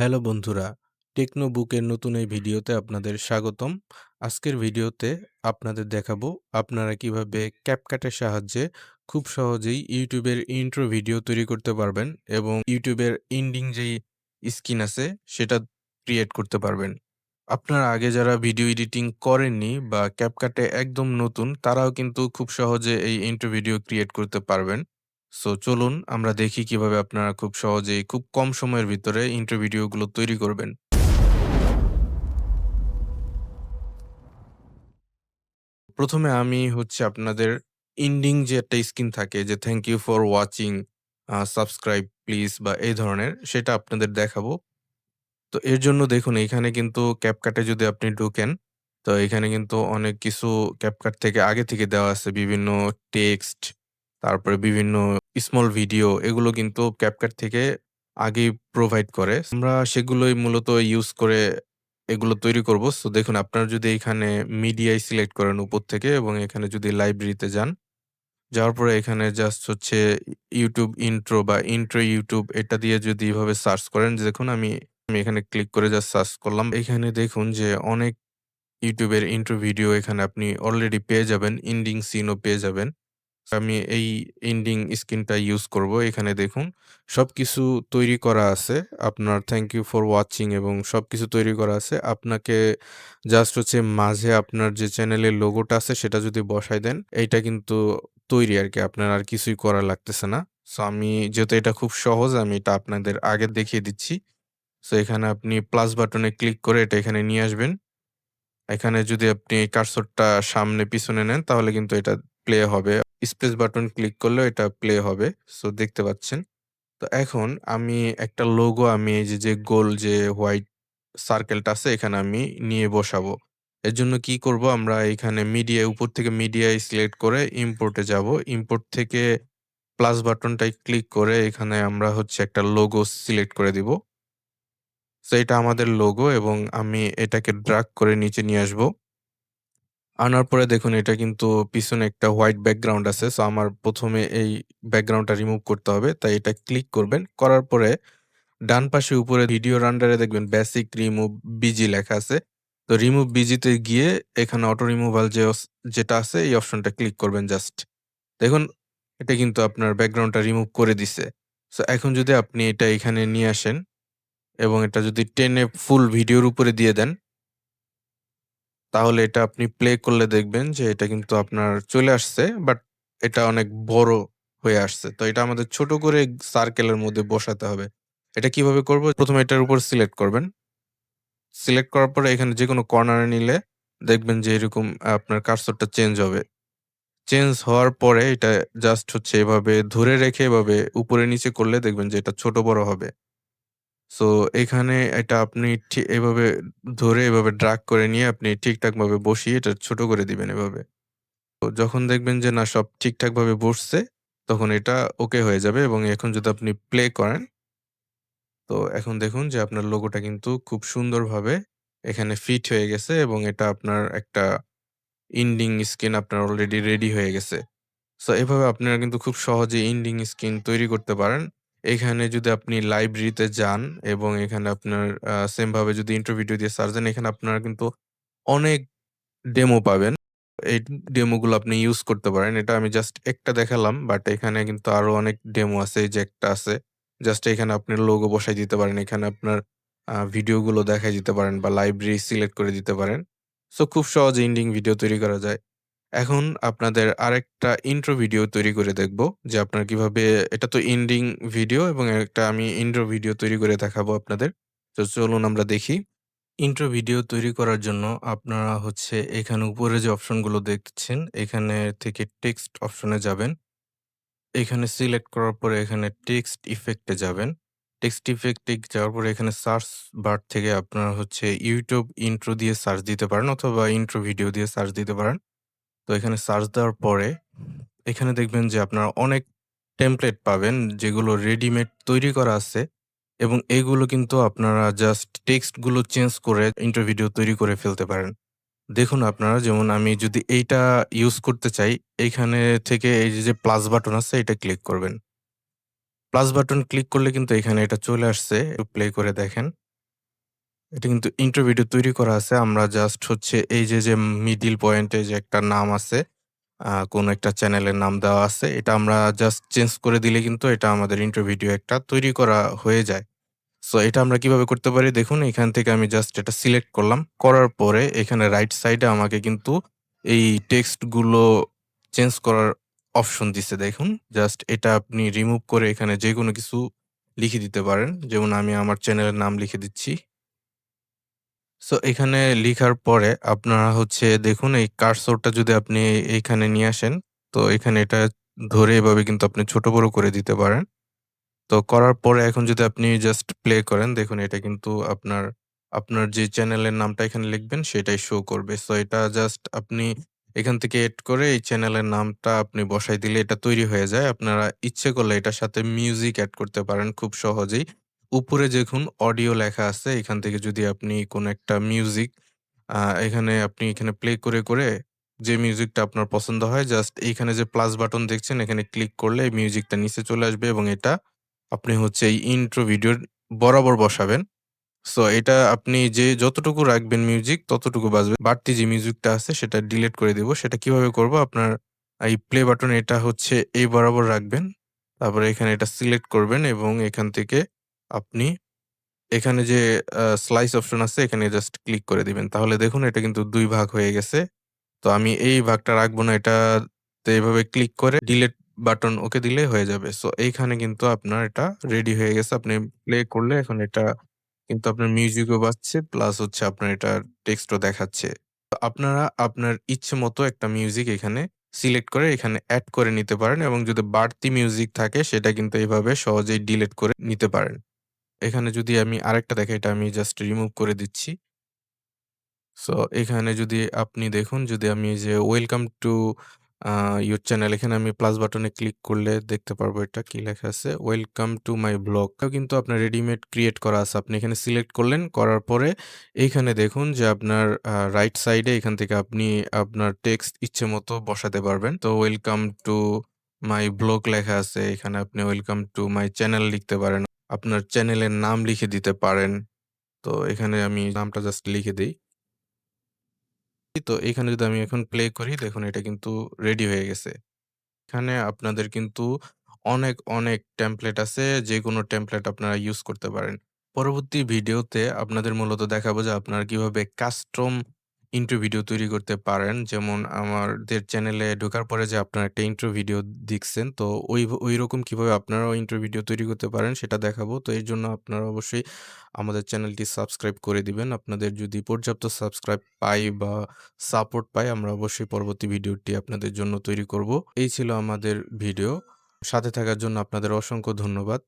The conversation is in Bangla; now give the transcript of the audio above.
হ্যালো বন্ধুরা, টেকনোবুকের নতুন এই ভিডিওতে আপনাদের স্বাগতম। আজকের ভিডিওতে আপনাদের দেখাবো আপনারা কিভাবে ক্যাপকাটের সাহায্যে খুব সহজেই ইউটিউবের ইন্ট্রো ভিডিও তৈরি করতে পারবেন এবং ইউটিউবের এন্ডিং যেই স্ক্রিন আছে সেটা ক্রিয়েট করতে পারবেন। আপনারা আগে যারা ভিডিও এডিটিং করেননি বা ক্যাপকাটে একদম নতুন তারাও কিন্তু খুব সহজে এই ইন্ট্রো ভিডিও ক্রিয়েট করতে পারবেন। সো চলুন আমরা দেখি কিভাবে আপনারা খুব সহজেই খুব কম সময়ের ভিতরে ইন্ট্রো ভিডিওগুলো তৈরি করবেন। প্রথমে আমি হচ্ছে আপনাদের এন্ডিং যে একটা স্ক্রিন থাকে যে thank you for watching, subscribe please বা এই ধরনের সেটা আপনাদের দেখাবো। তো এর জন্য দেখুন এখানে কিন্তু CapCut এ যদি আপনি ঢোকেন, তো এখানে কিন্তু অনেক কিছু CapCut থেকে আগে থেকে দেওয়া আছে। বিভিন্ন টেক্সট, তারপরে বিভিন্ন স্মল ভিডিও এগুলো কিন্তু CapCut থেকে আগেই প্রোভাইড করে। আমরা সেগুলোই মূলত ইউজ করে এগুলো তৈরি করব। সো দেখুন আপনারা যদি এখানে মিডিয়ায় সিলেক্ট করেন উপর থেকে এবং এখানে যদি লাইব্রেরিতে যান, যাওয়ার পরে এখানে জাস্ট হচ্ছে YouTube ইন্ট্রো বা ইন্ট্রো YouTube এটা দিয়ে যদি এভাবে সার্চ করেন, যে দেখুন আমি এখানে ক্লিক করে জাস্ট সার্চ করলাম। এখানে দেখুন যে অনেক YouTube এর ইন্ট্রো ভিডিও এখানে আপনি অলরেডি পেয়ে যাবেন। এন্ডিং সিনও পেয়ে যাবেন। আমি এই এন্ডিং স্ক্রিনটা ইউজ করব। এখানে দেখুন সবকিছু তৈরি করা আছে। আপনার থ্যাংক ইউ ফর ওয়াচিং এবং সবকিছু তৈরি করা আছে। আপনাকে জাস্ট হচ্ছে মাঝে আপনার যে চ্যানেলের লোগোটা আছে সেটা যদি বসায় দেন, এইটা কিন্তু তৈরি আরকি। আপনার আর কিছুই করা লাগতেছে না। সো আমি যেহেতু এটা খুব সহজ আমি এটা আপনাদের আগে দেখিয়ে দিচ্ছি। সো এখানে আপনি প্লাস বাটনে ক্লিক করে এটা এখানে নিয়ে আসবেন। এখানে যদি আপনি কার্সরটা সামনে পিছনে নেন তাহলে কিন্তু এটা প্লে হবে। স্পেস বাটন ক্লিক করলেও এটা প্লে হবে। সো দেখতে পাচ্ছেন। তো এখন আমি একটা লোগো আমি এই যে গোল যে হোয়াইট সার্কেলটা আছে এখানে আমি নিয়ে বসাবো। এর জন্য কি করব, আমরা এখানে মিডিয়া উপর থেকে মিডিয়ায় সিলেক্ট করে ইম্পোর্ট এ যাব। ইম্পোর্ট থেকে প্লাস বাটনটায় ক্লিক করে এখানে আমরা হচ্ছে একটা লোগো সিলেক্ট করে দিব। সো এটা আমাদের লোগো এবং আমি এটাকে ড্রাগ করে নিচে নিয়ে আসবো। আনার পরে দেখুন এটা কিন্তু পিছনে একটা হোয়াইট ব্যাকগ্রাউন্ড আছে। সো আমার ১ম এ এই ব্যাকগ্রাউন্ডটা রিমুভ করতে হবে। তাই এটা ক্লিক করবেন। করার পরে ডান পাশে উপরে ভিডিওর আন্ডারে দেখবেন বেসিক রিমুভ বিজি লেখা আছে। তো রিমুভ বিজিতে গিয়ে এখানে অটো রিমুভাল যেটা আছে এই অপশনটা ক্লিক করবেন জাস্ট। দেখুন এটা কিন্তু আপনার ব্যাকগ্রাউন্ডটা রিমুভ করে দিছে। সো এখন যদি আপনি এটা এখানে নিয়ে আসেন এবং এটা যদি টেনে ফুল ভিডিওর উপরে দিয়ে দেন, তাহলে এটা আপনি প্লে করলে দেখবেন যে এটা কিন্তু আপনার চলে আসছে। বাট এটা অনেক বড় হয়ে আসছে। তো এটা আমাদের ছোট করে সার্কেলের মধ্যে বসাতে হবে। এটা কিভাবে করব? ১ম এ এটার উপর সিলেক্ট করবেন। সিলেক্ট করার পরে এখানে যেকোনো কর্নারে নিলে দেখবেন যে এরকম আপনার কার্সরটা চেঞ্জ হবে। চেঞ্জ হওয়ার পরে এটা জাস্ট হচ্ছে এভাবে ধরে রেখে এভাবে উপরে নিচে করলে দেখবেন যে এটা ছোট বড় হবে। সো এখানে এটা আপনি এভাবে ধরে এভাবে ড্রাগ করে নিয়ে আপনি ঠিকঠাকভাবে বসিয়ে এটা ছোট করে দিবেন এভাবে। তো যখন দেখবেন যে না সব ঠিকঠাকভাবে বসছে, তখন এটা ওকে হয়ে যাবে এবং এখন যদি আপনি প্লে করেন, তো এখন দেখুন যে আপনার লোগোটা কিন্তু খুব সুন্দরভাবে এখানে ফিট হয়ে গেছে এবং এটা আপনার একটা এন্ডিং স্ক্রিন আপনার অলরেডি রেডি হয়ে গেছে। সো এভাবে আপনারা কিন্তু খুব সহজেই এন্ডিং স্ক্রিন তৈরি করতে পারেন। এখানে যদি আপনি লাইব্রেরিতে যান এবং এখানে আপনার সেম ভাবে যদি ইন্ট্রো ভিডিও দিয়ে সার্চ দেন, এখানে আপনারা কিন্তু অনেক ডেমো পাবেন। এই ডেমোগুলো আপনি ইউজ করতে পারেন। এটা আমি জাস্ট একটা দেখালাম। বাট এখানে কিন্তু আরো অনেক ডেমো আছে। এই যে একটা আছে। জাস্ট এখানে আপনি লোগো বসায় দিতে পারেন। এখানে আপনার ভিডিওগুলো দেখায় দিতে পারেন বা লাইব্রেরি সিলেক্ট করে দিতে পারেন। সো খুব সহজে এন্ডিং ভিডিও তৈরি করা যায়। এখন আপনাদের আরেকটা ইন্ট্রো ভিডিও তৈরি করে দেখব যে আপনার কিভাবে, এটা তো এন্ডিং ভিডিও এবং একটা আমি ইন্ট্রো ভিডিও তৈরি করে দেখাবো আপনাদের। তো চলুন আমরা দেখি। ইন্ট্রো ভিডিও তৈরি করার জন্য আপনারা হচ্ছে এখানে উপরে যে অপশনগুলো দেখছেন, এখানে থেকে টেক্সট অপশনে যাবেন। এখানে সিলেক্ট করার পরে এখানে টেক্সট ইফেক্ট এ যাবেন। টেক্সট ইফেক্ট এ যাওয়ার পরে এখানে সার্চ বার থেকে আপনারা হচ্ছে YouTube ইন্ট্রো দিয়ে সার্চ দিতে পারেন অথবা ইন্ট্রো ভিডিও দিয়ে সার্চ দিতে পারেন। তো এখানে সার্চ দেওয়ার পরে এখানে দেখবেন যে আপনারা অনেক টেমপ্লেট পাবেন যেগুলো রেডিমেড তৈরি করা আছে এবং এগুলো কিন্তু আপনারা জাস্ট টেক্সট গুলো চেঞ্জ করে ইন্ট্রো ভিডিও তৈরি করে ফেলতে পারেন। দেখুন আপনারা, যেমন আমি যদি এইটা ইউজ করতে চাই, এইখানে থেকে এই যে প্লাস বাটন আছে এটা ক্লিক করবেন। প্লাস বাটন ক্লিক করলে কিন্তু এখানে এটা চলে আসছে। একটু প্লে করে দেখেন। এটা কিন্তু ইন্ট্রো ভিডিও তৈরি করা আছে। আমরা জাস্ট হচ্ছে এই যে মিডল পয়েন্টে যে একটা নাম আছে, কোনো একটা চ্যানেলের নাম দেওয়া আছে। এটা আমরা জাস্ট চেঞ্জ করে দিলে কিন্তু এটা আমাদের ইন্ট্রো ভিডিও একটা তৈরি করা হয়ে যায়। সো এটা আমরা কিভাবে করতে পারি দেখুন, এখান থেকে আমি জাস্ট এটা সিলেক্ট করলাম। করার পরে এখানে রাইট সাইডে আমাকে কিন্তু এই টেক্সটগুলো চেঞ্জ করার অপশন দিছে দেখুন। জাস্ট এটা আপনি রিমুভ করে এখানে যেকোনো কিছু লিখে দিতে পারেন। যেমন আমি আমার চ্যানেলের নাম লিখে দিচ্ছি। সো এখানে লিখার পরে আপনারা হচ্ছে দেখুন এই কার্সরটা যদি আপনি এইখানে নিয়ে আসেন, তো এখানে এটা ধরে এভাবে কিন্তু আপনি ছোট বড় করে দিতে পারেন। তো করার পরে এখন যদি আপনি জাস্ট প্লে করেন, দেখুন এটা কিন্তু আপনার যে চ্যানেলের নামটা এখানে লিখবেন সেটাই শো করবে। সো এটা জাস্ট আপনি এখান থেকে এড করে এই চ্যানেলের নামটা আপনি বসাই দিলে এটা তৈরি হয়ে যায়। আপনারা ইচ্ছে করলে এটার সাথে মিউজিক এড করতে পারেন খুব সহজেই। উপরে দেখুন অডিও লেখা আছে। এখান থেকে যদি আপনি কোনো একটা মিউজিক আ এখানে প্লে করে যে মিউজিকটা আপনার পছন্দ হয় জাস্ট এইখানে যে প্লাস বাটন দেখছেন এখানে ক্লিক করলে এই মিউজিকটা নিচে চলে আসবে এবং এটা আপনি হচ্ছে এই ইন্ট্রো ভিডিওর বরাবর বসাবেন। সো এটা আপনি যতটুকু রাখবেন মিউজিক ততটুকু বাজবে। বাড়তি যে মিউজিকটা আছে সেটা ডিলিট করে দিব। সেটা কিভাবে করব? আপনার এই প্লে বাটন এটা হচ্ছে এই বরাবর রাখবেন। তারপরে এখানে এটা সিলেক্ট করবেন এবং এখান থেকে আপনি এখানে যে স্লাইস অপশন আছে এখানে জাস্ট ক্লিক করে দিবেন। তাহলে দেখুন এটা কিন্তু ২ ভাগ হয়ে গেছে। তো আমি এই ভাগটা রাখবো না। এটাতে এভাবে ক্লিক করে ডিলিট বাটন ওকে দিলেই হয়ে যাবে। সো এইখানে কিন্তু আপনার এটা রেডি হয়ে গেছে। আপনি প্লে করলে এখন এটা কিন্তু আপনার মিউজিকও বাজছে প্লাস হচ্ছে আপনার এটার টেক্সটও দেখাচ্ছে। তো আপনারা আপনার ইচ্ছেমতো একটা মিউজিক এখানে সিলেক্ট করে এখানে এড করে নিতে পারেন এবং যদি বাড়তি মিউজিক থাকে সেটা কিন্তু এভাবে সহজেই ডিলিট করে নিতে পারেন। এখানে যদি আমি আরেকটা দেখাই এটা আমি জাস্ট রিমুভ করে দিচ্ছি। সো এখানে যদি আপনি দেখুন, যদি আমি এই যে welcome to a your channel এখানে আমি প্লাস বাটনে ক্লিক করলে দেখতে পারবো এটা কি লেখা আছে? Welcome to my blog. এটাও কিন্তু আপনার রেডিমেড ক্রিয়েট করা আছে। আপনি এখানে সিলেক্ট করলেন, করার পরে এইখানে দেখুন যে আপনার রাইট সাইডে এখান থেকে আপনি আপনার টেক্সট ইচ্ছেমতো বসাতে পারবেন। তো ওয়েলকাম টু মাই ব্লগ লেখা আছে। এখানে আপনি ওয়েলকাম টু মাই চ্যানেল লিখতে পারেন। আপনার চ্যানেলের নাম লিখে দিতে পারেন। তো এখানে আমি নামটা জাস্ট লিখে দেই। তো এখানে যদি আমি এখন প্লে করি দেখুন এটা কিন্তু রেডি হয়ে গেছে। এখানে আপনাদের কিন্তু অনেক টেমপ্লেট আছে। যেকোনো টেমপ্লেট আপনারা ইউজ করতে পারেন। পরবর্তী ভিডিওতে আপনাদের মূলত দেখাবো যে আপনারা কিভাবে কাস্টম ইন্ট্রো ভিডিও তৈরি করতে পারেন। যেমন আমাদের চ্যানেলে ঢোকার পরে যে আপনারা একটা ইন্ট্রো ভিডিও দেখছেন, তো ঐরকম কিভাবে আপনারাও ইন্ট্রো ভিডিও তৈরি করতে পারেন সেটা দেখাবো। তো এর জন্য আপনারা অবশ্যই আমাদের চ্যানেলটি সাবস্ক্রাইব করে দিবেন। আপনাদের যদি পর্যাপ্ত সাবস্ক্রাইব পাই বা সাপোর্ট পাই আমরা অবশ্যই পরবর্তী ভিডিওটি আপনাদের জন্য তৈরি করব। এই ছিল আমাদের ভিডিও। সাথে থাকার জন্য আপনাদের অসংখ্য ধন্যবাদ।